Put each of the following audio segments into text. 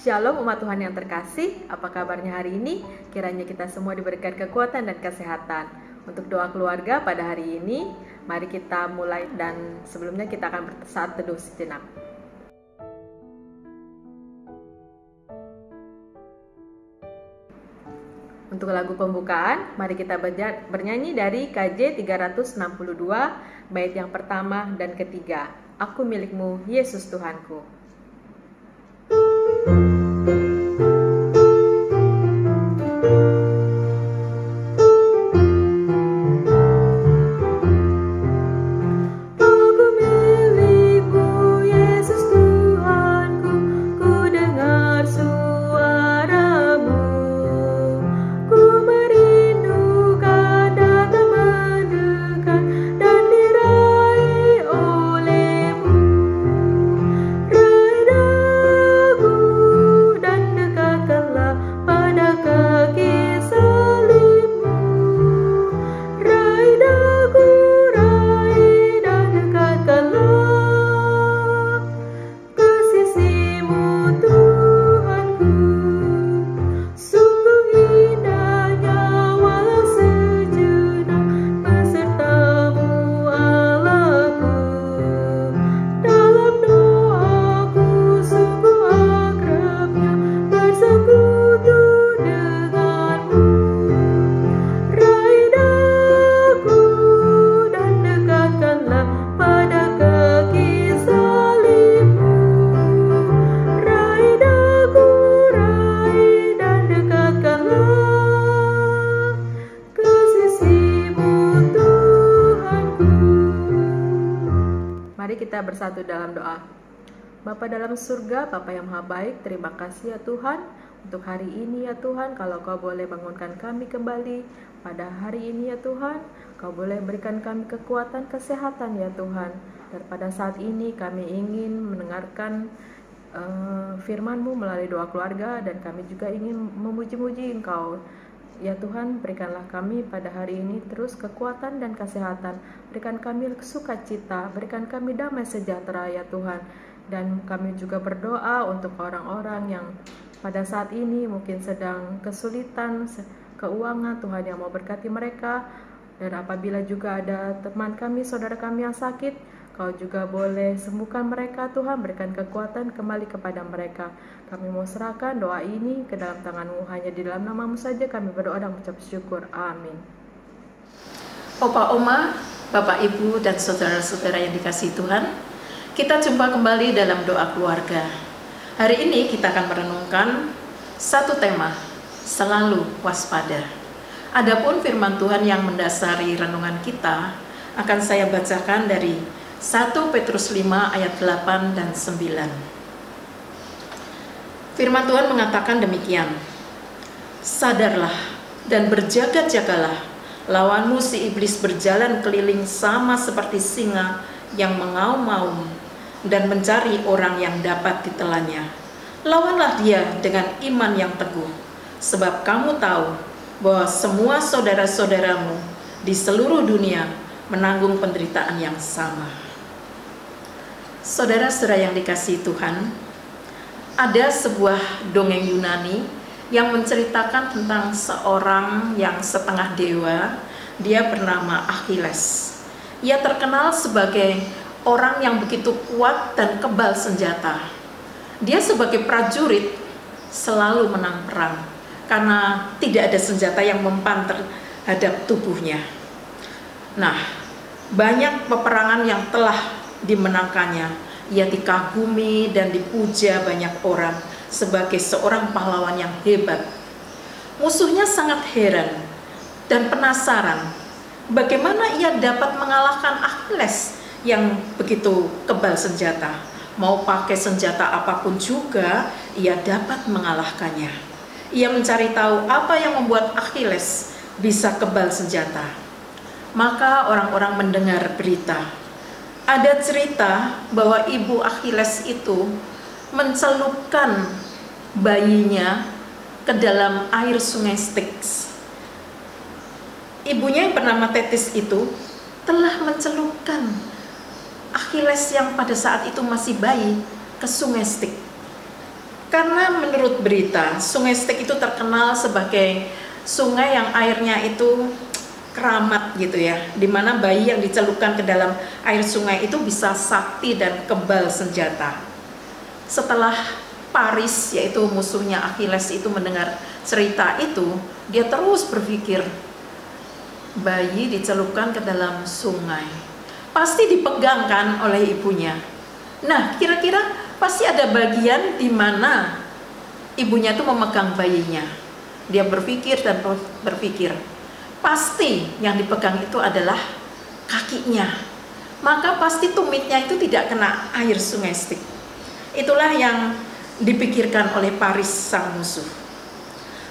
Shalom umat Tuhan yang terkasih, apa kabarnya hari ini? Kiranya kita semua diberikan kekuatan dan kesehatan. Untuk doa keluarga pada hari ini, mari kita mulai dan sebelumnya kita akan bersaat teduh sejenak. Untuk lagu pembukaan, mari kita bernyanyi dari KJ 362, bait yang pertama dan ketiga. Aku milikmu, Yesus Tuhanku. Kita bersatu dalam doa. Bapa dalam surga, Bapa yang maha baik, terima kasih ya Tuhan untuk hari ini ya Tuhan. Kalau Kau boleh bangunkan kami kembali pada hari ini ya Tuhan, Kau boleh berikan kami kekuatan, kesehatan ya Tuhan. Dan pada saat ini kami ingin mendengarkan firman-Mu melalui doa keluarga, dan kami juga ingin memuji-muji Engkau. Ya Tuhan, berikanlah kami pada hari ini terus kekuatan dan kesehatan. Berikan kami sukacita, berikan kami damai sejahtera ya Tuhan. Dan kami juga berdoa untuk orang-orang yang pada saat ini mungkin sedang kesulitan keuangan, Tuhan yang mau berkati mereka. Dan apabila juga ada teman kami, saudara kami yang sakit, Kau juga boleh sembuhkan mereka Tuhan, berikan kekuatan kembali kepada mereka. Kami mau serahkan doa ini ke dalam tangan-Mu, hanya di dalam nama-Mu saja kami berdoa dan mengucap syukur. Amin. Opa, Oma, Bapak, Ibu, dan saudara-saudara yang dikasihi Tuhan, kita jumpa kembali dalam doa keluarga. Hari ini kita akan merenungkan satu tema, selalu waspada. Adapun firman Tuhan yang mendasari renungan kita akan saya bacakan dari 1 Petrus 5 ayat 8 dan 9. Firman Tuhan mengatakan demikian. Sadarlah dan berjaga-jagalah, lawanmu si iblis berjalan keliling sama seperti singa yang mengaum-ngaum dan mencari orang yang dapat ditelannya. Lawanlah dia dengan iman yang teguh, sebab kamu tahu bahwa semua saudara-saudaramu di seluruh dunia menanggung penderitaan yang sama. Saudara-saudara yang dikasihi Tuhan, ada sebuah dongeng Yunani yang menceritakan tentang seorang yang setengah dewa. Dia bernama Achilles. Ia terkenal sebagai orang yang begitu kuat dan kebal senjata. Dia sebagai prajurit selalu menang perang karena tidak ada senjata yang mempan terhadap tubuhnya. Nah, banyak peperangan yang telah dimenangkannya. Ia dikagumi dan dipuja banyak orang sebagai seorang pahlawan yang hebat. Musuhnya sangat heran dan penasaran bagaimana ia dapat mengalahkan Achilles yang begitu kebal senjata. Mau pakai senjata apapun juga ia dapat mengalahkannya. Ia mencari tahu apa yang membuat Achilles bisa kebal senjata. Maka orang-orang mendengar berita. Ada cerita bahwa ibu Achilles itu mencelupkan bayinya ke dalam air sungai Styx. Ibunya yang bernama Thetis itu telah mencelupkan Achilles yang pada saat itu masih bayi ke sungai Styx. Karena menurut berita, Sungai Styx itu terkenal sebagai sungai yang airnya itu keramat gitu ya, dimana bayi yang dicelupkan ke dalam air sungai itu bisa sakti dan kebal senjata. Setelah Paris, yaitu musuhnya Achilles, itu mendengar cerita itu, dia terus berpikir, bayi dicelupkan ke dalam sungai, pasti dipegangkan oleh ibunya. Nah, kira-kira pasti ada bagian di mana ibunya itu memegang bayinya. Dia berpikir dan berpikir, pasti yang dipegang itu adalah kakinya. Maka pasti tumitnya itu tidak kena air Sungai Styx. Itulah yang dipikirkan oleh Paris sang musuh.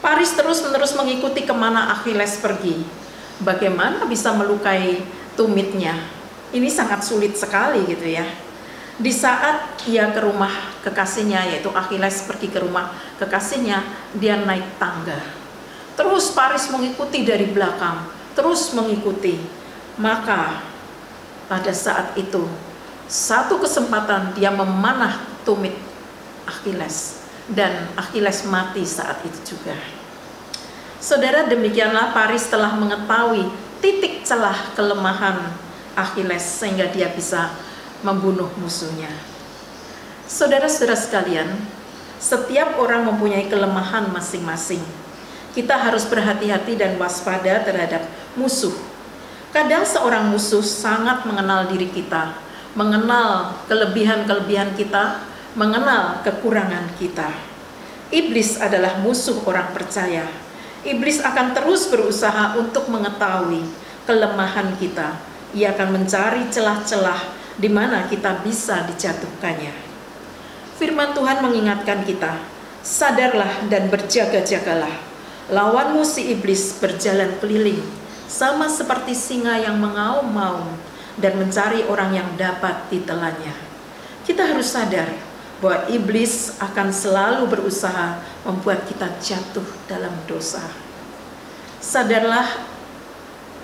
Paris terus-menerus mengikuti kemana Achilles pergi. Bagaimana bisa melukai tumitnya? Ini sangat sulit sekali gitu ya. Di saat ia ke rumah kekasihnya, yaitu Achilles pergi ke rumah kekasihnya, dia naik tangga. Terus Paris mengikuti dari belakang, terus mengikuti. Maka pada saat itu, satu kesempatan dia memanah tumit Achilles, dan Achilles mati saat itu juga. Saudara, demikianlah Paris telah mengetahui titik celah kelemahan Achilles sehingga dia bisa membunuh musuhnya. Saudara-saudara sekalian, setiap orang mempunyai kelemahan masing-masing. Kita harus berhati-hati dan waspada terhadap musuh. Kadang seorang musuh sangat mengenal diri kita, mengenal kelebihan-kelebihan kita, mengenal kekurangan kita. Iblis adalah musuh orang percaya. Iblis akan terus berusaha untuk mengetahui kelemahan kita. Ia akan mencari celah-celah di mana kita bisa dijatuhkannya. Firman Tuhan mengingatkan kita, sadarlah dan berjaga-jagalah. Lawanmu si iblis berjalan keliling, sama seperti singa yang mengaum-ngaum dan mencari orang yang dapat ditelannya. Kita harus sadar bahwa iblis akan selalu berusaha membuat kita jatuh dalam dosa. Sadarlah,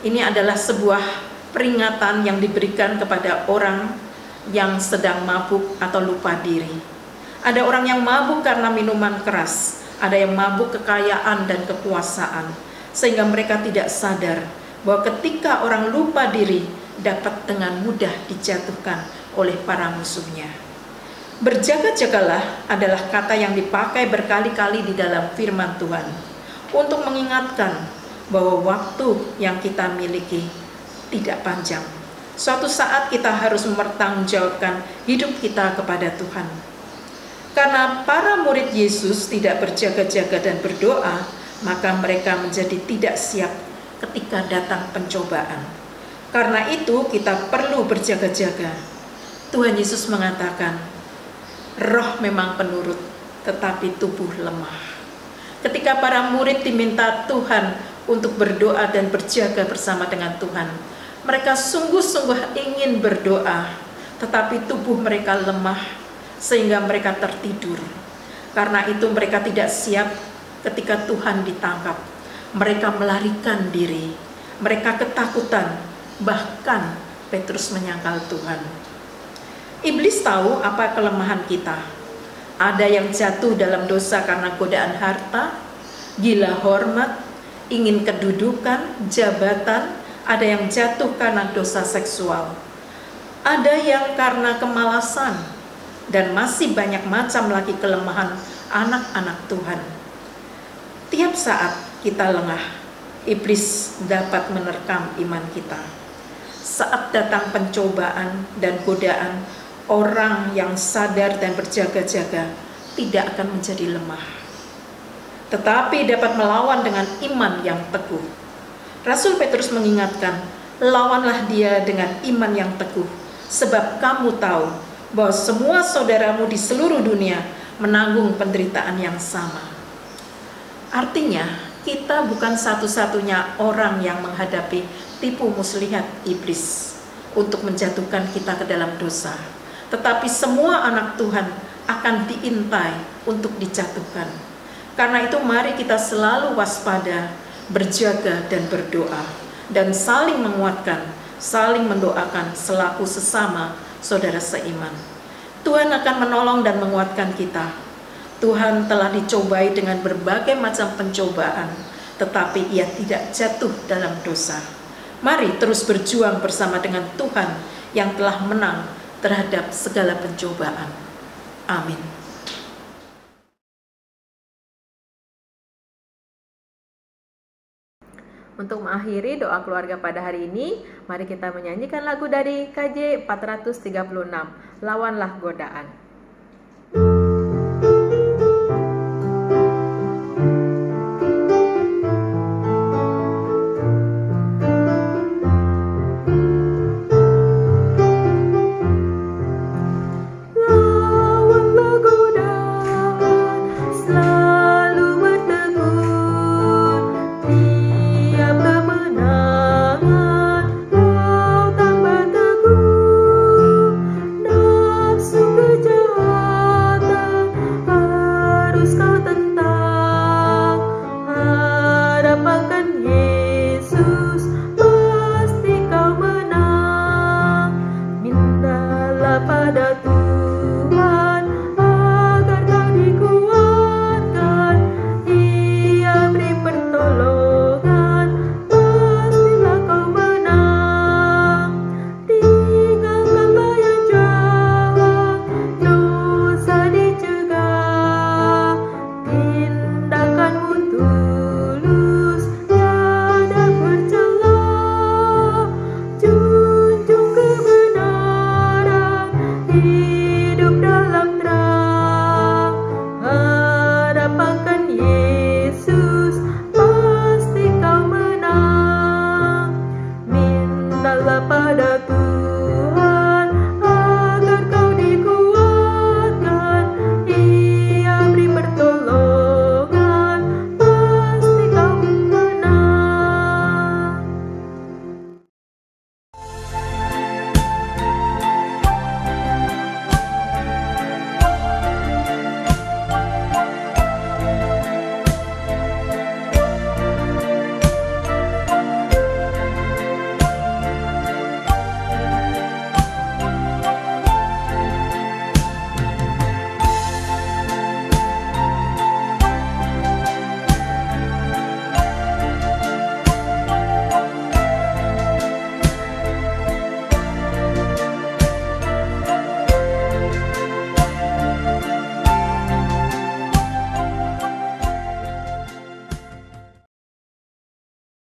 ini adalah sebuah peringatan yang diberikan kepada orang yang sedang mabuk atau lupa diri. Ada orang yang mabuk karena minuman keras, ada yang mabuk kekayaan dan kekuasaan, sehingga mereka tidak sadar bahwa ketika orang lupa diri dapat dengan mudah dijatuhkan oleh para musuhnya. Berjaga-jagalah adalah kata yang dipakai berkali-kali di dalam firman Tuhan untuk mengingatkan bahwa waktu yang kita miliki tidak panjang. Suatu saat kita harus mempertanggungjawabkan hidup kita kepada Tuhan. Karena para murid Yesus tidak berjaga-jaga dan berdoa, maka mereka menjadi tidak siap ketika datang pencobaan. Karena itu kita perlu berjaga-jaga. Tuhan Yesus mengatakan, roh memang penurut, tetapi tubuh lemah. Ketika para murid diminta Tuhan untuk berdoa dan berjaga bersama dengan Tuhan, mereka sungguh-sungguh ingin berdoa, tetapi tubuh mereka lemah sehingga mereka tertidur. Karena itu mereka tidak siap ketika Tuhan ditangkap. Mereka melarikan diri, mereka ketakutan, bahkan Petrus menyangkal Tuhan. Iblis tahu apa kelemahan kita. Ada yang jatuh dalam dosa karena godaan harta, gila hormat, ingin kedudukan, jabatan. Ada yang jatuh karena dosa seksual. Ada yang karena kemalasan. Dan masih banyak macam lagi kelemahan anak-anak Tuhan. Tiap saat kita lengah, iblis dapat menerkam iman kita. Saat datang pencobaan dan godaan, orang yang sadar dan berjaga-jaga tidak akan menjadi lemah, tetapi dapat melawan dengan iman yang teguh. Rasul Petrus mengingatkan, lawanlah dia dengan iman yang teguh, sebab kamu tahu bahwa semua saudaramu di seluruh dunia menanggung penderitaan yang sama. Artinya, kita bukan satu-satunya orang yang menghadapi tipu muslihat iblis untuk menjatuhkan kita ke dalam dosa. Tetapi semua anak Tuhan akan diintai untuk dijatuhkan. Karena itu mari kita selalu waspada, berjaga dan berdoa, dan saling menguatkan, saling mendoakan selaku sesama saudara seiman. Tuhan akan menolong dan menguatkan kita. Tuhan telah dicobai dengan berbagai macam pencobaan, tetapi ia tidak jatuh dalam dosa. Mari terus berjuang bersama dengan Tuhan yang telah menang terhadap segala pencobaan. Amin. Untuk mengakhiri doa keluarga pada hari ini, mari kita menyanyikan lagu dari KJ 436, Lawanlah Godaan.